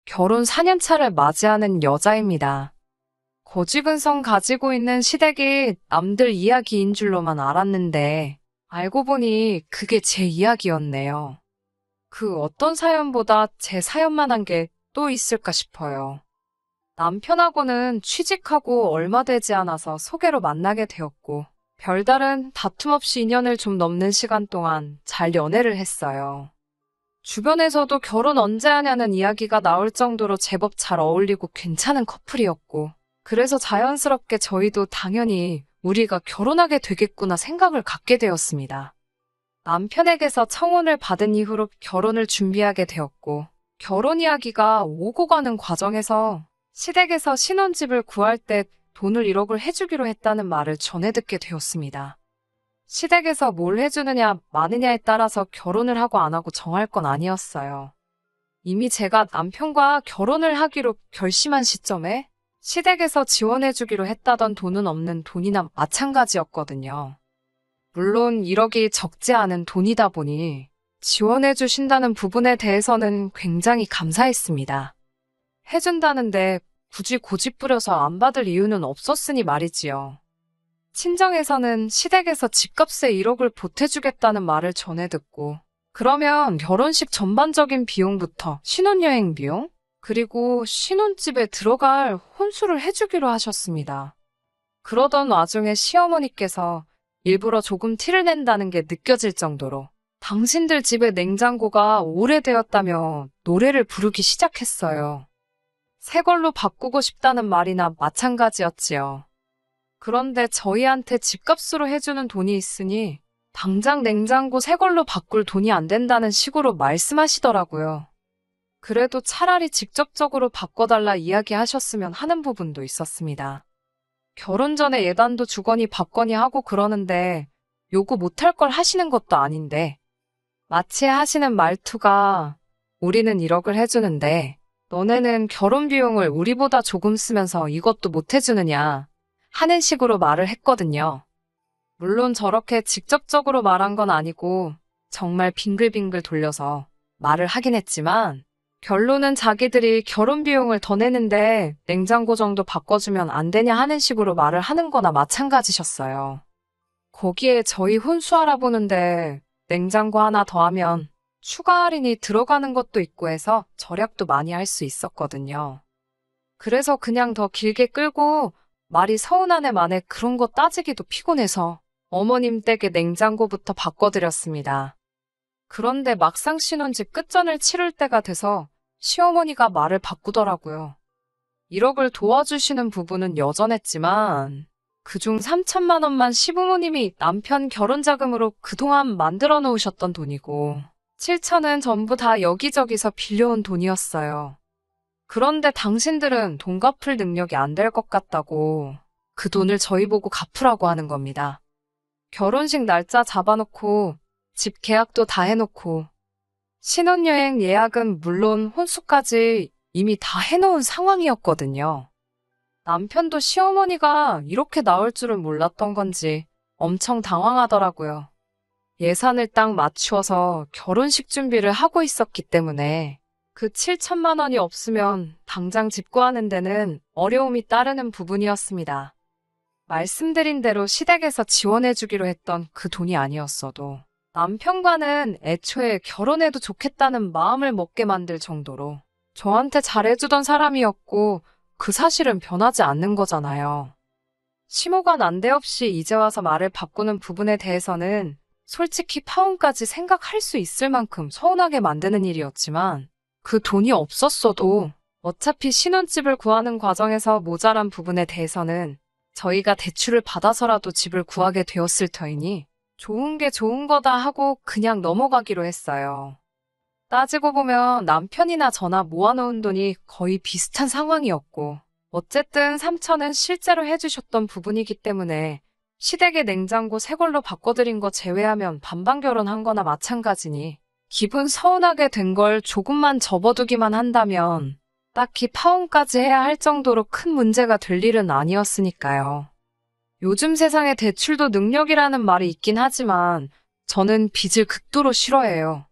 결혼 4년차를 맞이하는 여자입니다. 고직은성 가지고 있는 시댁이 남들 이야기인 줄로만 알았는데 알고 보니 그게 제 이야기였네요. 그 어떤 사연보다 제 사연만 한 게 또 있을까 싶어요. 남편하고는 취직하고 얼마 되지 않아서 소개로 만나게 되었고 별다른 다툼 없이 2년을 좀 넘는 시간 동안 잘 연애를 했어요. 주변에서도 결혼 언제 하냐는 이야기가 나올 정도로 제법 잘 어울리고 괜찮은 커플이었고, 그래서 자연스럽게 저희도 당연히 우리가 결혼하게 되겠구나 생각을 갖게 되었습니다. 남편에게서 청혼을 받은 이후로 결혼을 준비하게 되었고, 결혼 이야기가 오고 가는 과정에서 시댁에서 신혼집을 구할 때 돈을 1억을 해주기로 했다는 말을 전해 듣게 되었습니다. 시댁에서 뭘 해주느냐, 마느냐에 따라서 결혼을 하고 안 하고 정할 건 아니었어요. 이미 제가 남편과 결혼을 하기로 결심한 시점에 시댁에서 지원해주기로 했다던 돈은 없는 돈이나 마찬가지였거든요. 물론 1억이 적지 않은 돈이다 보니 지원해주신다는 부분에 대해서는 굉장히 감사했습니다. 해준다는데 굳이 고집 부려서 안 받을 이유는 없었으니 말이지요. 친정에서는 시댁에서 집값에 1억을 보태주겠다는 말을 전해 듣고, 그러면 결혼식 전반적인 비용부터 신혼여행 비용, 그리고 신혼집에 들어갈 혼수를 해주기로 하셨습니다. 그러던 와중에 시어머니께서 일부러 조금 티를 낸다는 게 느껴질 정도로 당신들 집의 냉장고가 오래되었다며 노래를 부르기 시작했어요. 새 걸로 바꾸고 싶다는 말이나 마찬가지였지요. 그런데 저희한테 집값으로 해주는 돈이 있으니 당장 냉장고 새 걸로 바꿀 돈이 안 된다는 식으로 말씀하시더라고요. 그래도 차라리 직접적으로 바꿔달라 이야기하셨으면 하는 부분도 있었습니다. 결혼 전에 예단도 주거니 받거니 하고 그러는데 요구 못할 걸 하시는 것도 아닌데 마치 하시는 말투가 우리는 1억을 해주는데 너네는 결혼 비용을 우리보다 조금 쓰면서 이것도 못 해주느냐 하는 식으로 말을 했거든요. 물론 저렇게 직접적으로 말한 건 아니고 정말 빙글빙글 돌려서 말을 하긴 했지만 결론은 자기들이 결혼 비용을 더 내는데 냉장고 정도 바꿔주면 안 되냐 하는 식으로 말을 하는 거나 마찬가지셨어요. 거기에 저희 혼수 알아보는데 냉장고 하나 더 하면 추가 할인이 들어가는 것도 있고 해서 절약도 많이 할 수 있었거든요. 그래서 그냥 더 길게 끌고 말이 서운하네 마네 그런 거 따지기도 피곤해서 어머님 댁에 냉장고부터 바꿔드렸습니다. 그런데 막상 신혼집 끝전을 치를 때가 돼서 시어머니가 말을 바꾸더라고요. 1억을 도와주시는 부분은 여전했지만 그중 3천만 원만 시부모님이 남편 결혼자금으로 그동안 만들어 놓으셨던 돈이고 7천은 전부 다 여기저기서 빌려온 돈이었어요. 그런데 당신들은 돈 갚을 능력이 안 될 것 같다고 그 돈을 저희 보고 갚으라고 하는 겁니다. 결혼식 날짜 잡아놓고 집 계약도 다 해놓고 신혼여행 예약은 물론 혼수까지 이미 다 해놓은 상황이었거든요. 남편도 시어머니가 이렇게 나올 줄은 몰랐던 건지 엄청 당황하더라고요. 예산을 딱 맞추어서 결혼식 준비를 하고 있었기 때문에 그 7천만 원이 없으면 당장 집 구하는 데는 어려움이 따르는 부분이었습니다. 말씀드린 대로 시댁에서 지원해주기로 했던 그 돈이 아니었어도 남편과는 애초에 결혼해도 좋겠다는 마음을 먹게 만들 정도로 저한테 잘해주던 사람이었고 그 사실은 변하지 않는 거잖아요. 심호가 난데없이 이제 와서 말을 바꾸는 부분에 대해서는 솔직히 파혼까지 생각할 수 있을 만큼 서운하게 만드는 일이었지만 그 돈이 없었어도 어차피 신혼집을 구하는 과정에서 모자란 부분에 대해서는 저희가 대출을 받아서라도 집을 구하게 되었을 터이니 좋은 게 좋은 거다 하고 그냥 넘어가기로 했어요. 따지고 보면 남편이나 저나 모아놓은 돈이 거의 비슷한 상황이었고 어쨌든 3천은 실제로 해주셨던 부분이기 때문에 시댁의 냉장고 새 걸로 바꿔드린 거 제외하면 반반 결혼한 거나 마찬가지니 기분 서운하게 된 걸 조금만 접어두기만 한다면 딱히 파혼까지 해야 할 정도로 큰 문제가 될 일은 아니었으니까요. 요즘 세상에 대출도 능력이라는 말이 있긴 하지만 저는 빚을 극도로 싫어해요.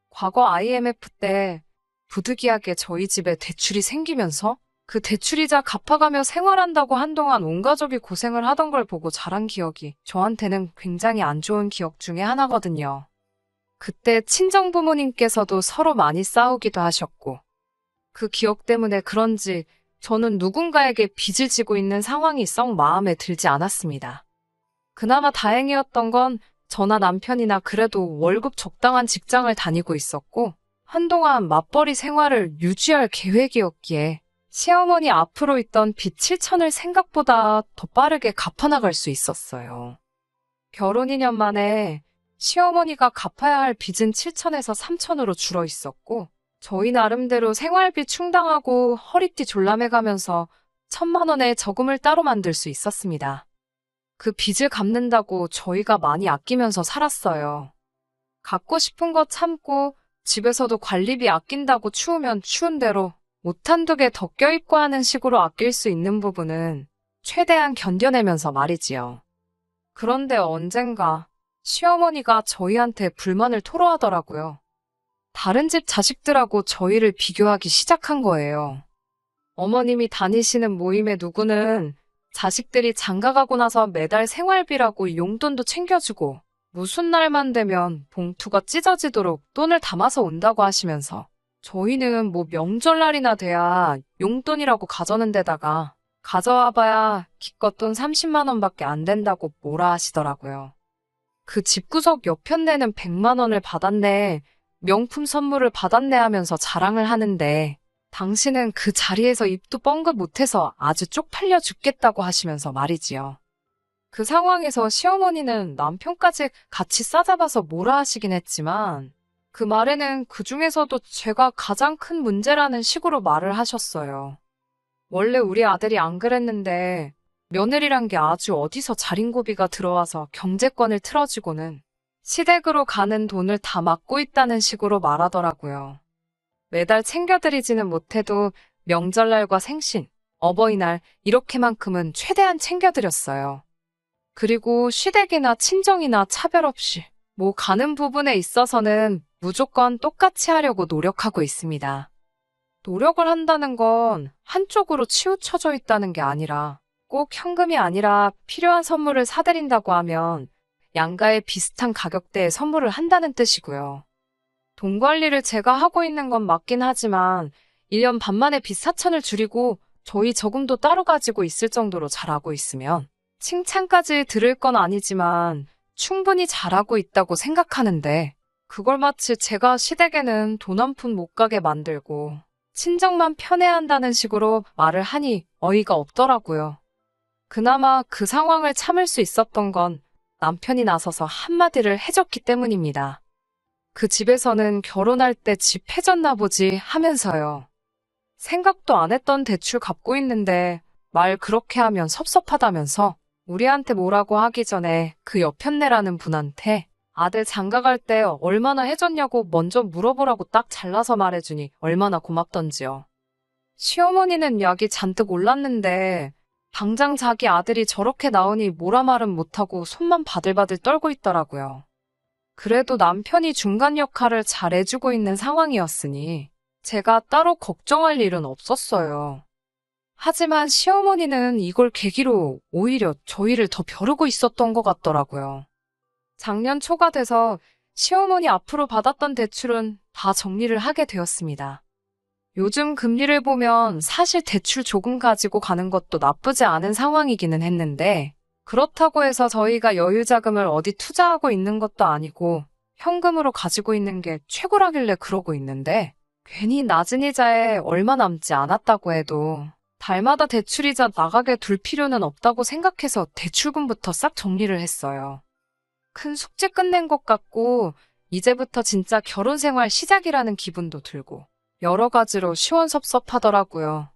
과거 IMF 때 부득이하게 저희 집에 대출이 생기면서 그 대출이자 갚아가며 생활한다고 한동안 온 가족이 고생을 하던 걸 보고 자란 기억이 저한테는 굉장히 안 좋은 기억 중에 하나거든요. 그때 친정 부모님께서도 서로 많이 싸우기도 하셨고, 그 기억 때문에 그런지 저는 누군가에게 빚을 지고 있는 상황이 썩 마음에 들지 않았습니다. 그나마 다행이었던 건 저나 남편이나 그래도 월급 적당한 직장을 다니고 있었고, 한동안 맞벌이 생활을 유지할 계획이었기에 시어머니 앞으로 있던 빚 7천을 생각보다 더 빠르게 갚아나갈 수 있었어요. 결혼 2년 만에 시어머니가 갚아야 할 빚은 7천에서 3천으로 줄어 있었고, 저희 나름대로 생활비 충당하고 허리띠 졸라매가면서 1,000만 원의 저금을 따로 만들 수 있었습니다. 그 빚을 갚는다고 저희가 많이 아끼면서 살았어요. 갖고 싶은 거 참고 집에서도 관리비 아낀다고 추우면 추운 대로 옷 한두 개 더 껴입고 하는 식으로 아낄 수 있는 부분은 최대한 견뎌내면서 말이지요. 그런데 언젠가 시어머니가 저희한테 불만을 토로하더라고요. 다른 집 자식들하고 저희를 비교하기 시작한 거예요. 어머님이 다니시는 모임의 누구는 자식들이 장가가고 나서 매달 생활비라고 용돈도 챙겨주고 무슨 날만 되면 봉투가 찢어지도록 돈을 담아서 온다고 하시면서 저희는 뭐 명절날이나 돼야 용돈이라고 가져는 데다가 가져와봐야 기껏 돈 30만 원밖에 안 된다고 뭐라 하시더라고요. 그 집구석 옆편네는 100만 원을 받았네, 명품 선물을 받았네 하면서 자랑을 하는데 당신은 그 자리에서 입도 뻥긋 못해서 아주 쪽팔려 죽겠다고 하시면서 말이지요. 그 상황에서 시어머니는 남편까지 같이 싸잡아서 뭐라 하시긴 했지만 그 말에는 그 중에서도 제가 가장 큰 문제라는 식으로 말을 하셨어요. 원래 우리 아들이 안 그랬는데 며느리란 게 아주 어디서 자린고비가 들어와서 경제권을 틀어지고는 시댁으로 가는 돈을 다 막고 있다는 식으로 말하더라고요. 매달 챙겨드리지는 못해도 명절날과 생신, 어버이날 이렇게만큼은 최대한 챙겨드렸어요. 그리고 시댁이나 친정이나 차별 없이 뭐 가는 부분에 있어서는 무조건 똑같이 하려고 노력하고 있습니다. 노력을 한다는 건 한쪽으로 치우쳐져 있다는 게 아니라 꼭 현금이 아니라 필요한 선물을 사드린다고 하면 양가에 비슷한 가격대의 선물을 한다는 뜻이고요. 돈 관리를 제가 하고 있는 건 맞긴 하지만 1년 반 만에 빚 4천을 줄이고 저희 저금도 따로 가지고 있을 정도로 잘하고 있으면 칭찬까지 들을 건 아니지만 충분히 잘하고 있다고 생각하는데 그걸 마치 제가 시댁에는 돈 한 푼 못 가게 만들고 친정만 편애한다는 식으로 말을 하니 어이가 없더라고요. 그나마 그 상황을 참을 수 있었던 건 남편이 나서서 한마디를 해줬기 때문입니다. 그 집에서는 결혼할 때 집 해줬나 보지 하면서요. 생각도 안 했던 대출 갚고 있는데 말 그렇게 하면 섭섭하다면서 우리한테 뭐라고 하기 전에 그 옆편네라는 분한테 아들 장가갈 때 얼마나 해줬냐고 먼저 물어보라고 딱 잘라서 말해주니 얼마나 고맙던지요. 시어머니는 약이 잔뜩 올랐는데 당장 자기 아들이 저렇게 나오니 뭐라 말은 못하고 손만 바들바들 떨고 있더라고요. 그래도 남편이 중간 역할을 잘 해주고 있는 상황이었으니 제가 따로 걱정할 일은 없었어요. 하지만 시어머니는 이걸 계기로 오히려 저희를 더 벼르고 있었던 것 같더라고요. 작년 초가 돼서 시어머니 앞으로 받았던 대출은 다 정리를 하게 되었습니다. 요즘 금리를 보면 사실 대출 조금 가지고 가는 것도 나쁘지 않은 상황이기는 했는데 그렇다고 해서 저희가 여유자금을 어디 투자하고 있는 것도 아니고 현금으로 가지고 있는 게 최고라길래 그러고 있는데 괜히 낮은 이자에 얼마 남지 않았다고 해도 달마다 대출이자 나가게 둘 필요는 없다고 생각해서 대출금부터 싹 정리를 했어요. 큰 숙제 끝낸 것 같고 이제부터 진짜 결혼 생활 시작이라는 기분도 들고 여러 가지로 시원섭섭하더라고요.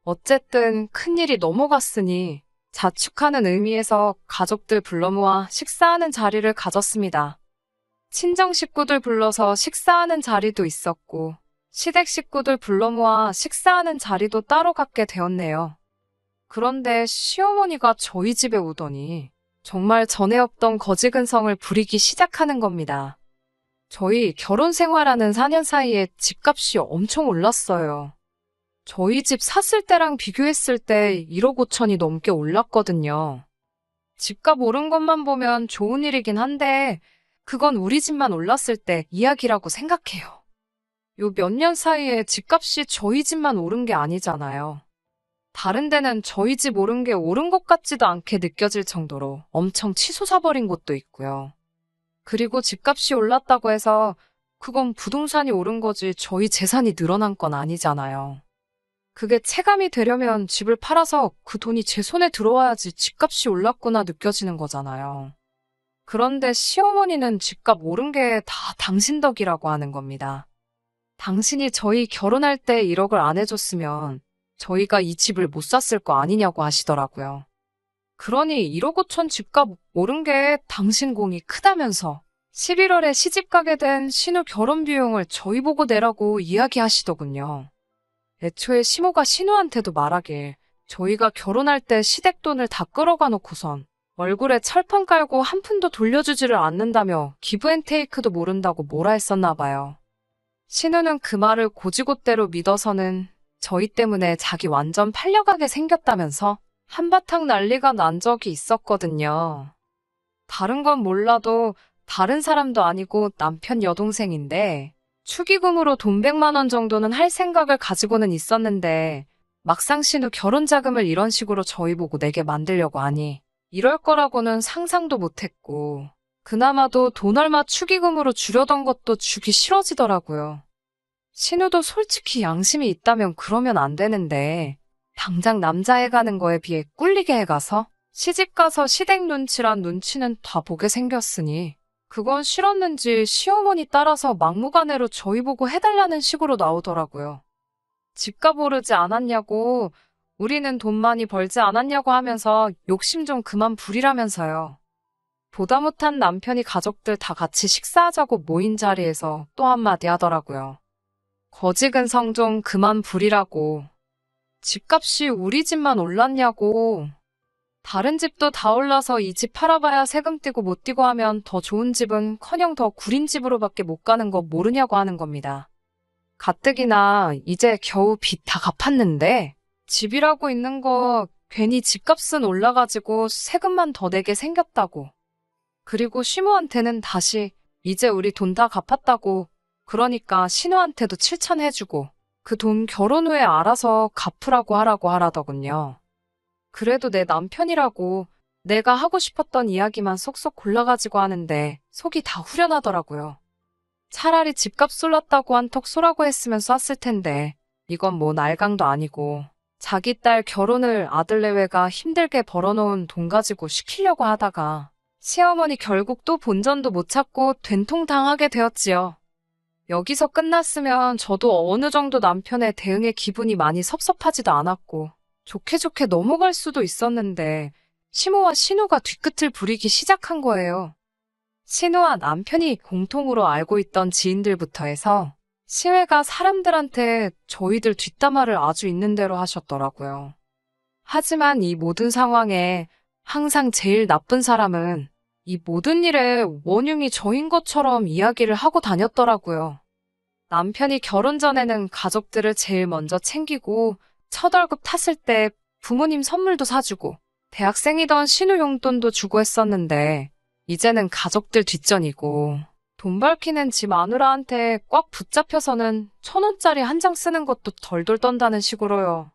어쨌든 큰일이 넘어갔으니 자축하는 의미에서 가족들 불러 모아 식사하는 자리를 가졌습니다. 친정 식구들 불러서 식사하는 자리도 있었고 시댁 식구들 불러 모아 식사하는 자리도 따로 갖게 되었네요. 그런데 시어머니가 저희 집에 오더니 정말 전에 없던 거지근성을 부리기 시작하는 겁니다. 저희 결혼 생활하는 4년 사이에 집값이 엄청 올랐어요. 저희 집 샀을 때랑 비교했을 때 1억 5천이 넘게 올랐거든요. 집값 오른 것만 보면 좋은 일이긴 한데, 그건 우리 집만 올랐을 때 이야기라고 생각해요. 요 몇 년 사이에 집값이 저희 집만 오른 게 아니잖아요. 다른 데는 저희 집 오른 게 오른 것 같지도 않게 느껴질 정도로 엄청 치솟아버린 곳도 있고요. 그리고 집값이 올랐다고 해서 그건 부동산이 오른 거지 저희 재산이 늘어난 건 아니잖아요. 그게 체감이 되려면 집을 팔아서 그 돈이 제 손에 들어와야지 집값이 올랐구나 느껴지는 거잖아요. 그런데 시어머니는 집값 오른 게 다 당신 덕이라고 하는 겁니다. 당신이 저희 결혼할 때 1억을 안 해줬으면 저희가 이 집을 못 샀을 거 아니냐고 하시더라고요. 그러니 1억 5천 집값 오른 게 당신 공이 크다면서 11월에 시집 가게 된 신우 결혼 비용을 저희 보고 내라고 이야기하시더군요. 애초에 시모가 신우한테도 말하길 저희가 결혼할 때 시댁돈을 다 끌어가 놓고선 얼굴에 철판 깔고 한 푼도 돌려주지를 않는다며 기브앤테이크도 모른다고 뭐라 했었나 봐요. 신우는 그 말을 고지곳대로 믿어서는 저희 때문에 자기 완전 팔려가게 생겼다면서 한바탕 난리가 난 적이 있었거든요. 다른 건 몰라도 다른 사람도 아니고 남편 여동생인데 축의금으로 돈 100만 원 정도는 할 생각을 가지고는 있었는데 막상 신우 결혼 자금을 이런 식으로 저희 보고 내게 만들려고 하니 이럴 거라고는 상상도 못했고 그나마도 돈 얼마 축의금으로 주려던 것도 주기 싫어지더라고요. 신우도 솔직히 양심이 있다면 그러면 안 되는데 당장 남자애 가는 거에 비해 꿀리게 해가서 시집가서 시댁 눈치란 눈치는 다 보게 생겼으니 그건 싫었는지 시어머니 따라서 막무가내로 저희 보고 해달라는 식으로 나오더라고요. 집값 오르지 않았냐고 우리는 돈 많이 벌지 않았냐고 하면서 욕심 좀 그만 부리라면서요. 보다 못한 남편이 가족들 다 같이 식사하자고 모인 자리에서 또 한마디 하더라고요. 거지근성 좀 그만 부리라고. 집값이 우리 집만 올랐냐고. 다른 집도 다 올라서 이 집 팔아봐야 세금 떼고 못 떼고 하면 더 좋은 집은 커녕 더 구린 집으로밖에 못 가는 거 모르냐고 하는 겁니다. 가뜩이나 이제 겨우 빚 다 갚았는데 집이라고 있는 거 괜히 집값은 올라가지고 세금만 더 내게 생겼다고. 그리고 시모한테는 다시 이제 우리 돈 다 갚았다고 그러니까 신우한테도 7천 해주고 그 돈 결혼 후에 알아서 갚으라고 하라고 하라더군요. 그래도 내 남편이라고 내가 하고 싶었던 이야기만 쏙쏙 골라가지고 하는데 속이 다 후련하더라고요. 차라리 집값 올랐다고 한턱 쏘라고 했으면 쐈을 텐데 이건 뭐 날강도 아니고 자기 딸 결혼을 아들 내외가 힘들게 벌어놓은 돈 가지고 시키려고 하다가 시어머니 결국 또 본전도 못 찾고 된통당하게 되었지요. 여기서 끝났으면 저도 어느 정도 남편의 대응에 기분이 많이 섭섭하지도 않았고 좋게 좋게 넘어갈 수도 있었는데 시모와 신우가 뒤끝을 부리기 시작한 거예요. 신우와 남편이 공통으로 알고 있던 지인들부터 해서 시외가 사람들한테 저희들 뒷담화를 아주 있는 대로 하셨더라고요. 하지만 이 모든 상황에 항상 제일 나쁜 사람은 이 모든 일의 원흉이 저인 것처럼 이야기를 하고 다녔더라고요. 남편이 결혼 전에는 가족들을 제일 먼저 챙기고 첫 월급 탔을 때 부모님 선물도 사주고 대학생이던 신우 용돈도 주고 했었는데 이제는 가족들 뒷전이고 돈 밝히는 지 마누라한테 꽉 붙잡혀서는 1,000원짜리 한 장 쓰는 것도 덜덜 떤다는 식으로요.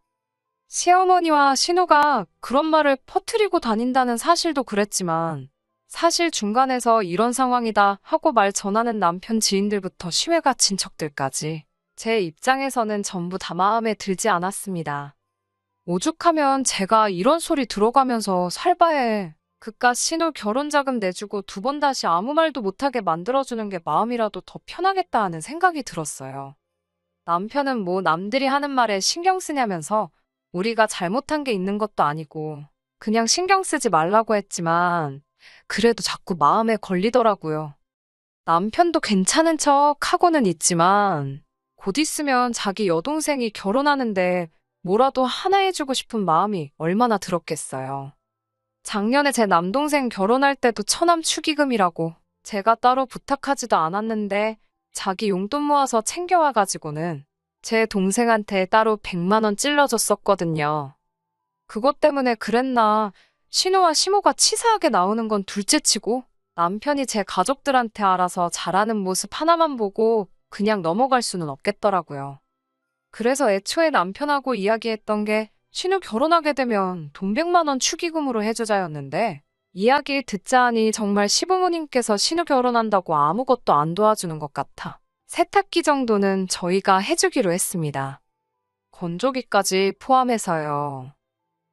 시어머니와 신우가 그런 말을 퍼뜨리고 다닌다는 사실도 그랬지만 사실 중간에서 이런 상황이다 하고 말 전하는 남편 지인들부터 시외가 친척들까지 제 입장에서는 전부 다 마음에 들지 않았습니다. 오죽하면 제가 이런 소리 들어가면서 살바해 그깟 신우 결혼자금 내주고 2번 다시 아무 말도 못하게 만들어주는 게 마음이라도 더 편하겠다 하는 생각이 들었어요. 남편은 뭐 남들이 하는 말에 신경 쓰냐면서 우리가 잘못한 게 있는 것도 아니고 그냥 신경 쓰지 말라고 했지만 그래도 자꾸 마음에 걸리더라고요. 남편도 괜찮은 척 하고는 있지만 곧 있으면 자기 여동생이 결혼하는데 뭐라도 하나 해주고 싶은 마음이 얼마나 들었겠어요. 작년에 제 남동생 결혼할 때도 처남 축의금이라고 제가 따로 부탁하지도 않았는데 자기 용돈 모아서 챙겨와가지고는 제 동생한테 따로 100만 원 찔러줬었거든요. 그것 때문에 그랬나 신우와 시모가 치사하게 나오는 건 둘째치고 남편이 제 가족들한테 알아서 잘하는 모습 하나만 보고 그냥 넘어갈 수는 없겠더라고요. 그래서 애초에 남편하고 이야기했던 게 신우 결혼하게 되면 돈 100만 원 축의금으로 해주자였는데 이야기 듣자 하니 정말 시부모님께서 신우 결혼한다고 아무것도 안 도와주는 것 같아. 세탁기 정도는 저희가 해주기로 했습니다. 건조기까지 포함해서요.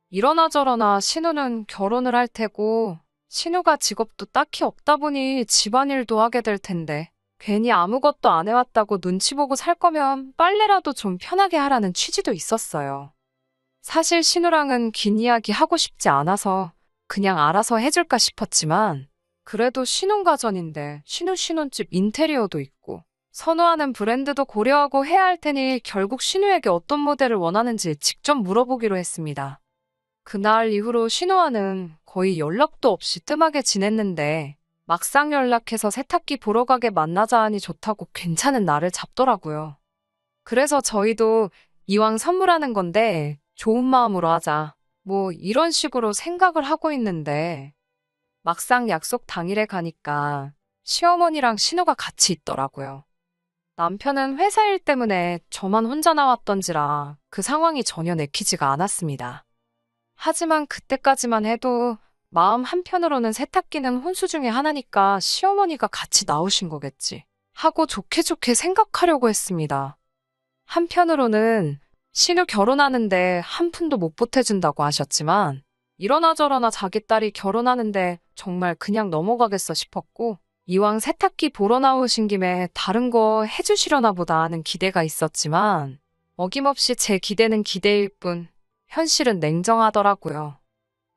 이러나 저러나 신우는 결혼을 할 테고 신우가 직업도 딱히 없다 보니 집안일도 하게 될 텐데 괜히 아무것도 안 해왔다고 눈치 보고 살 거면 빨래라도 좀 편하게 하라는 취지도 있었어요. 사실 신우랑은 긴 이야기 하고 싶지 않아서 그냥 알아서 해줄까 싶었지만 그래도 신혼가전인데 신혼집 인테리어도 있고 선호하는 브랜드도 고려하고 해야 할 테니 결국 신우에게 어떤 모델을 원하는지 직접 물어보기로 했습니다. 그날 이후로 신우와는 거의 연락도 없이 뜸하게 지냈는데 막상 연락해서 세탁기 보러 가게 만나자 하니 좋다고 괜찮은 날을 잡더라고요. 그래서 저희도 이왕 선물하는 건데 좋은 마음으로 하자. 뭐 이런 식으로 생각을 하고 있는데 막상 약속 당일에 가니까 시어머니랑 신우가 같이 있더라고요. 남편은 회사 일 때문에 저만 혼자 나왔던지라 그 상황이 전혀 내키지가 않았습니다. 하지만 그때까지만 해도 마음 한편으로는 세탁기는 혼수 중에 하나니까 시어머니가 같이 나오신 거겠지 하고 좋게 좋게 생각하려고 했습니다. 한편으로는 신우 결혼하는데 한 푼도 못 보태준다고 하셨지만 이러나 저러나 자기 딸이 결혼하는데 정말 그냥 넘어가겠어 싶었고 이왕 세탁기 보러 나오신 김에 다른 거 해주시려나 보다 하는 기대가 있었지만 어김없이 제 기대는 기대일 뿐 현실은 냉정하더라고요.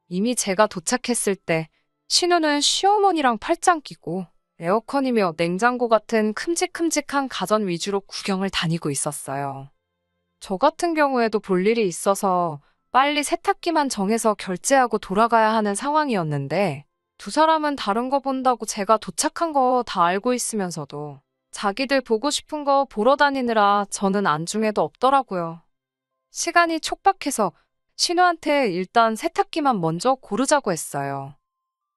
이미 제가 도착했을 때 신우는 시어머니랑 팔짱 끼고 에어컨이며 냉장고 같은 큼직큼직한 가전 위주로 구경을 다니고 있었어요. 저 같은 경우에도 볼 일이 있어서 빨리 세탁기만 정해서 결제하고 돌아가야 하는 상황이었는데 두 사람은 다른 거 본다고 제가 도착한 거 다 알고 있으면서도 자기들 보고 싶은 거 보러 다니느라 저는 안중에도 없더라고요. 시간이 촉박해서 신우한테 일단 세탁기만 먼저 고르자고 했어요.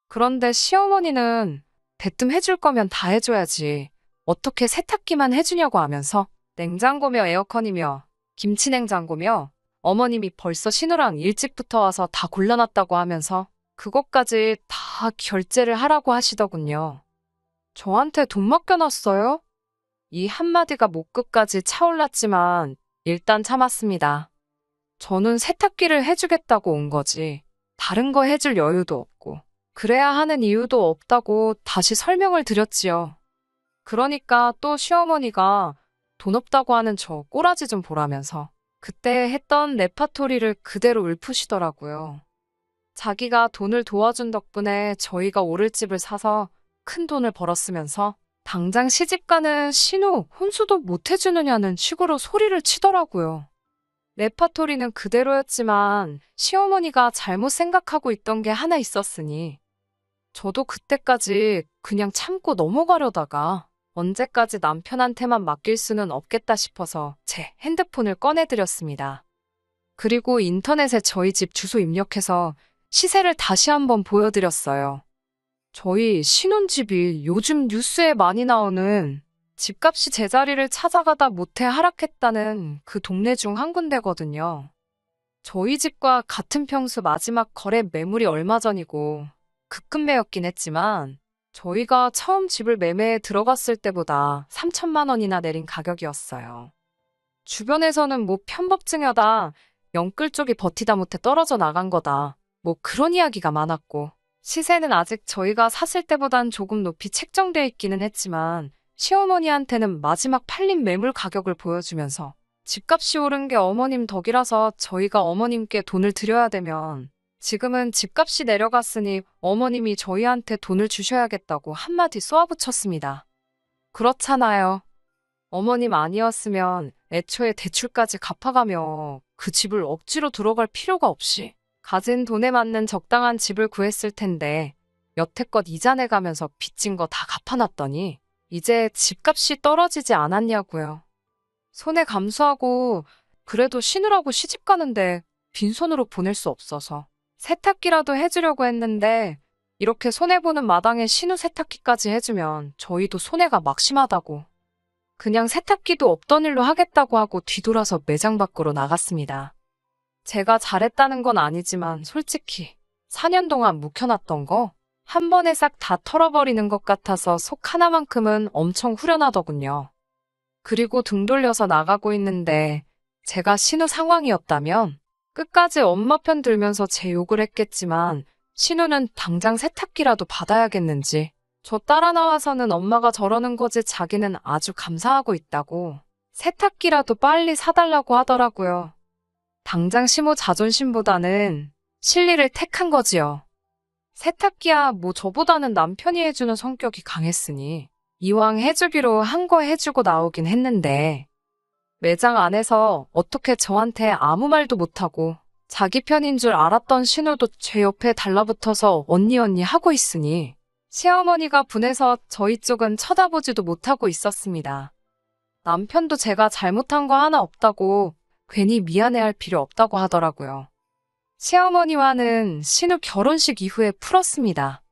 그런데 시어머니는 대뜸 해줄 거면 다 해줘야지. 어떻게 세탁기만 해주냐고 하면서 냉장고며 에어컨이며 김치냉장고며 어머님이 벌써 신우랑 일찍부터 와서 다 골라놨다고 하면서 그것까지 다 결제를 하라고 하시더군요. 저한테 돈 맡겨놨어요? 이 한마디가 목끝까지 차올랐지만 일단 참았습니다. 저는 세탁기를 해주겠다고 온 거지. 다른 거 해줄 여유도 없고 그래야 하는 이유도 없다고 다시 설명을 드렸지요. 그러니까 또 시어머니가 돈 없다고 하는 저 꼬라지 좀 보라면서 그때 했던 레파토리를 그대로 읊으시더라고요. 자기가 돈을 도와준 덕분에 저희가 오를 집을 사서 큰 돈을 벌었으면서 당장 시집가는 신우 혼수도 못 해주느냐는 식으로 소리를 치더라고요. 레파토리는 그대로였지만 시어머니가 잘못 생각하고 있던 게 하나 있었으니 저도 그때까지 그냥 참고 넘어가려다가 언제까지 남편한테만 맡길 수는 없겠다 싶어서 제 핸드폰을 꺼내드렸습니다. 그리고 인터넷에 저희 집 주소 입력해서 시세를 다시 한번 보여드렸어요. 저희 신혼집이 요즘 뉴스에 많이 나오는 집값이 제자리를 찾아가다 못해 하락했다는 그 동네 중 한 군데거든요. 저희 집과 같은 평수 마지막 거래 매물이 얼마 전이고 급급매였긴 했지만 저희가 처음 집을 매매에 들어갔을 때보다 3천만 원이나 내린 가격이었어요. 주변에서는 뭐 편법증여다, 영끌 쪽이 버티다 못해 떨어져 나간 거다, 뭐 그런 이야기가 많았고 시세는 아직 저희가 샀을 때보단 조금 높이 책정돼 있기는 했지만 시어머니한테는 마지막 팔린 매물 가격을 보여주면서 집값이 오른 게 어머님 덕이라서 저희가 어머님께 돈을 드려야 되면 지금은 집값이 내려갔으니 어머님이 저희한테 돈을 주셔야겠다고 한마디 쏘아붙였습니다. 그렇잖아요. 어머님 아니었으면 애초에 대출까지 갚아가며 그 집을 억지로 들어갈 필요가 없이 가진 돈에 맞는 적당한 집을 구했을 텐데 여태껏 이자 내가면서 빚진 거 다 갚아놨더니 이제 집값이 떨어지지 않았냐고요. 손해 감수하고 그래도 신우라고 시집 가는데 빈손으로 보낼 수 없어서 세탁기라도 해주려고 했는데 이렇게 손해보는 마당에 신우 세탁기까지 해주면 저희도 손해가 막심하다고 그냥 세탁기도 없던 일로 하겠다고 하고 뒤돌아서 매장 밖으로 나갔습니다. 제가 잘했다는 건 아니지만 솔직히 4년 동안 묵혀놨던 거 한 번에 싹 다 털어버리는 것 같아서 속 하나만큼은 엄청 후련하더군요. 그리고 등 돌려서 나가고 있는데 제가 신우 상황이었다면 끝까지 엄마 편 들면서 제 욕을 했겠지만 신우는 당장 세탁기라도 받아야겠는지 저 따라 나와서는 엄마가 저러는 거지 자기는 아주 감사하고 있다고 세탁기라도 빨리 사달라고 하더라고요. 당장 시모 자존심보다는 실리를 택한 거지요. 세탁기야 뭐 저보다는 남편이 해주는 성격이 강했으니 이왕 해주기로 한 거 해주고 나오긴 했는데 매장 안에서 어떻게 저한테 아무 말도 못하고 자기 편인 줄 알았던 신우도 제 옆에 달라붙어서 언니 하고 있으니 시어머니가 분해서 저희 쪽은 쳐다보지도 못하고 있었습니다. 남편도 제가 잘못한 거 하나 없다고 괜히 미안해할 필요 없다고 하더라고요. 시어머니와는 신우 결혼식 이후에 풀었습니다.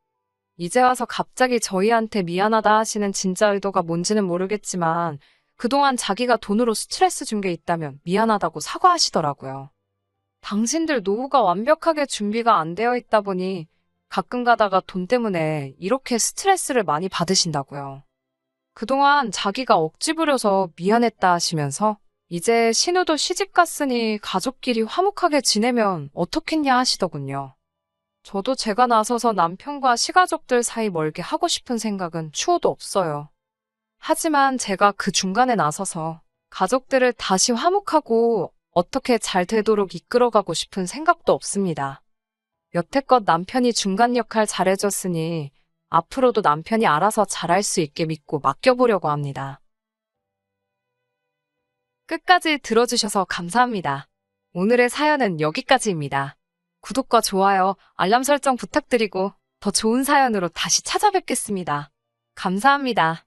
이제 와서 갑자기 저희한테 미안하다 하시는 진짜 의도가 뭔지는 모르겠지만 그동안 자기가 돈으로 스트레스 준 게 있다면 미안하다고 사과하시더라고요. 당신들 노후가 완벽하게 준비가 안 되어 있다 보니 가끔 가다가 돈 때문에 이렇게 스트레스를 많이 받으신다고요. 그동안 자기가 억지 부려서 미안했다 하시면서 이제 신우도 시집 갔으니 가족끼리 화목하게 지내면 어떻겠냐 하시더군요. 저도 제가 나서서 남편과 시가족들 사이 멀게 하고 싶은 생각은 추호도 없어요. 하지만 제가 그 중간에 나서서 가족들을 다시 화목하고 어떻게 잘 되도록 이끌어가고 싶은 생각도 없습니다. 여태껏 남편이 중간 역할 잘해줬으니 앞으로도 남편이 알아서 잘할 수 있게 믿고 맡겨보려고 합니다. 끝까지 들어주셔서 감사합니다. 오늘의 사연은 여기까지입니다. 구독과 좋아요, 알람 설정 부탁드리고 더 좋은 사연으로 다시 찾아뵙겠습니다. 감사합니다.